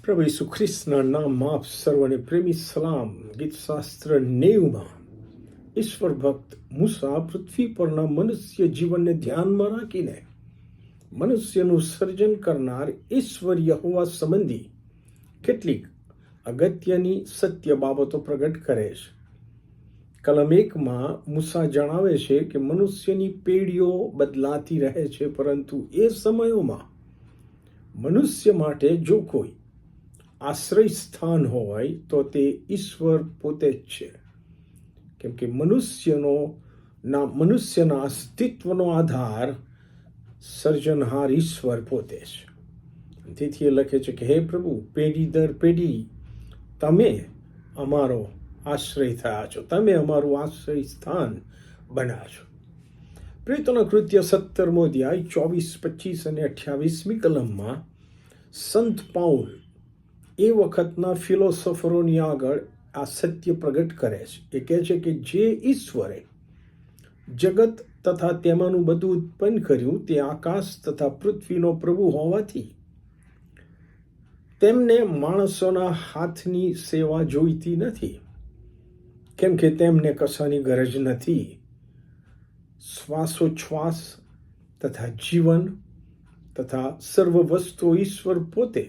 પ્રભુ ઈસુ ખ્રિસ્તના નામમાં આપ સર્વને પ્રેમી સલામ. ગીતશાસ્ત્ર 90માં ઈશ્વર ભક્ત મૂસા પૃથ્વી પરના મનુષ્ય જીવનને ધ્યાનમાં રાખીને મનુષ્યનું સર્જન કરનાર ઈશ્વર યહોવા સંબંધી કેટલીક અગત્યની સત્ય બાબતો પ્રગટ કરે છે. કલમ 1માં મૂસા જણાવે છે કે મનુષ્યની પેઢીઓ બદલાતી રહે છે, પરંતુ એ સમયોમાં મનુષ્ય માટે જો કોઈ આશ્રય સ્થાન હોય તો તે ઈશ્વર પોતે જ છે, કેમ કે મનુષ્યના અસ્તિત્વનો આધાર સર્જનહાર ઈશ્વર પોતે છે. તેથી એ લખે છે કે હે પ્રભુ, પેઢી દર પેઢી તમે અમારો આશ્રય થયા છો, તમે અમારું આશ્રય સ્થાન બન્યા છો. પ્રેરિતોના કૃત્ય 17મો અધ્યાય 24, 25 અને 28મી કલમમાં સંત પાઉલ એ વખતના ફિલોસોફરોની આગળ આ સત્ય પ્રગટ કરે છે. એ કહે છે કે જે ઈશ્વરે જગત તથા તેમાંનું બધું ઉત્પન્ન કર્યું તે આકાશ તથા પૃથ્વીનો પ્રભુ હોવાથી તેમને માણસોના હાથની સેવા જોઈતી નથી, કેમ કે તેમને કશાની ગરજ નથી. શ્વાસોચ્છ્વાસ તથા જીવન તથા સર્વ વસ્તુઓ ઈશ્વર પોતે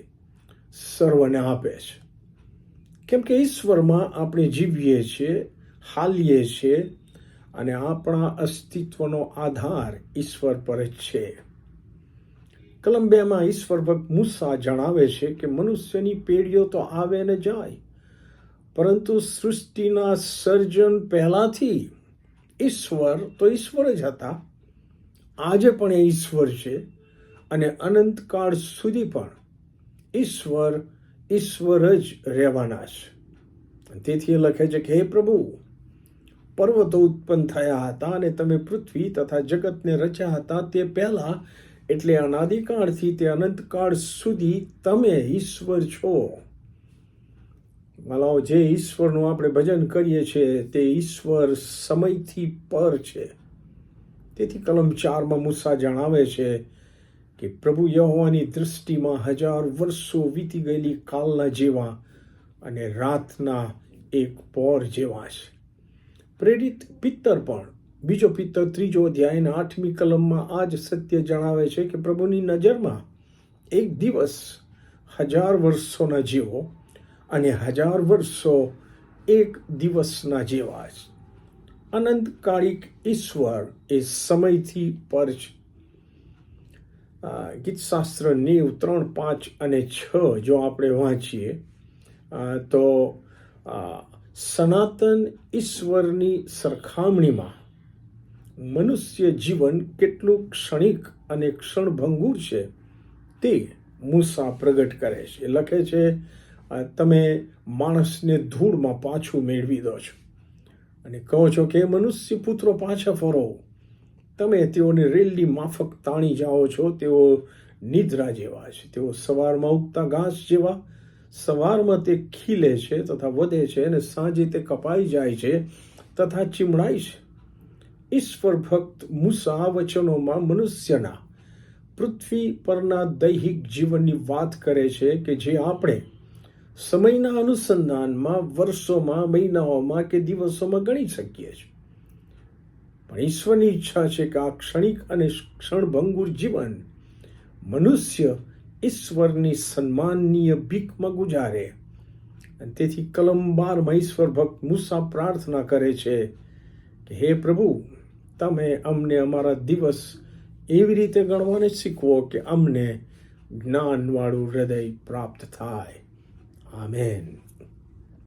સર્વને આપે છે, કેમ કે ઈશ્વરમાં આપણે જીવીએ છીએ, હાલીએ છીએ અને આપણા અસ્તિત્વનો આધાર ઈશ્વર પર જ છે. કલમ 2માં ઈશ્વર ભક્ત મૂસા જણાવે છે કે મનુષ્યની પેઢીઓ તો આવે ને જાય, પરંતુ સૃષ્ટિના સર્જન પહેલાથી ઈશ્વર તો ઈશ્વર જ હતા, આજે પણ એ ઈશ્વર છે અને અનંતકાળ સુધી પણ ઈશ્વર જ રહેવાના છે. તેથી એ લખે છે કે હે પ્રભુ, પર્વતો ઉત્પન્ન થયા હતા અને તમે પૃથ્વી તથા જગતને રચ્યા હતા તે પહેલા, એટલે અનાદિકાળથી તે અનંતકાળ સુધી તમે ઈશ્વર છો. વાલાઓ, જે ઈશ્વરનું આપણે ભજન કરીએ છીએ તે ઈશ્વર સમયથી પર છે. તેથી કલમ 4માં મૂસા જણાવે છે કે પ્રભુ યહોવાની દૃષ્ટિમાં 1000 વર્ષો વીતી ગયેલી કાલના જેવા અને રાતના એક પહોર જેવા છે. પ્રેરિત પિત્તર પણ બીજો પિત્તર 3 અધ્યાયના 8મી કલમમાં આ જ સત્ય જણાવે છે કે પ્રભુની નજરમાં એક દિવસ 1000 વર્ષોના જેવો અને 1000 વર્ષો એક દિવસના જેવા છે. અનંતકાળિક ઈશ્વર એ સમયથી પર છે. ગીતશાસ્ત્ર 90, 3, 5 અને 6 જો આપણે વાંચીએ તો સનાતન ઈશ્વરની સરખામણીમાં મનુષ્ય જીવન કેટલું ક્ષણિક અને ક્ષણભંગુર છે તે મૂસા પ્રગટ કરે છે. લખે છે તમે માણસને ધૂળમાં પાછું મેળવી દો છો અને કહો છો કે મનુષ્ય પુત્રો પાછા ફરો. તમે તેઓને રેલની માફક તાણી જાઓ છો. તેઓ નિદ્રા જેવા છે, તેઓ સવારમાં ઉગતા ઘાસ જેવા. સવારમાં તે ખીલે છે તથા વધે છે અને સાંજે તે કપાઈ જાય છે તથા ચીમડાય છે. ઈશ્વર ભક્ત મૂસા આ વચનોમાં મનુષ્યના પૃથ્વી પરના દૈહિક જીવનની વાત કરે છે કે જે આપણે સમયના અનુસંધાનમાં વર્ષોમાં, મહિનાઓમાં કે દિવસોમાં ગણી શકીએ છીએ. પણ ઈશ્વરની ઈચ્છા છે કે આ ક્ષણિક અને ક્ષણભંગુર જીવન મનુષ્ય ઈશ્વરની સન્માનનીય ભીખમાં ગુજારે. અને તેથી કલમ 12માં ઈશ્વર ભક્ત મૂસા પ્રાર્થના કરે છે કે હે પ્રભુ, તમે અમને અમારા દિવસ એવી રીતે ગણવાને શીખવો કે અમને જ્ઞાનવાળું હૃદય પ્રાપ્ત થાય. આમેન.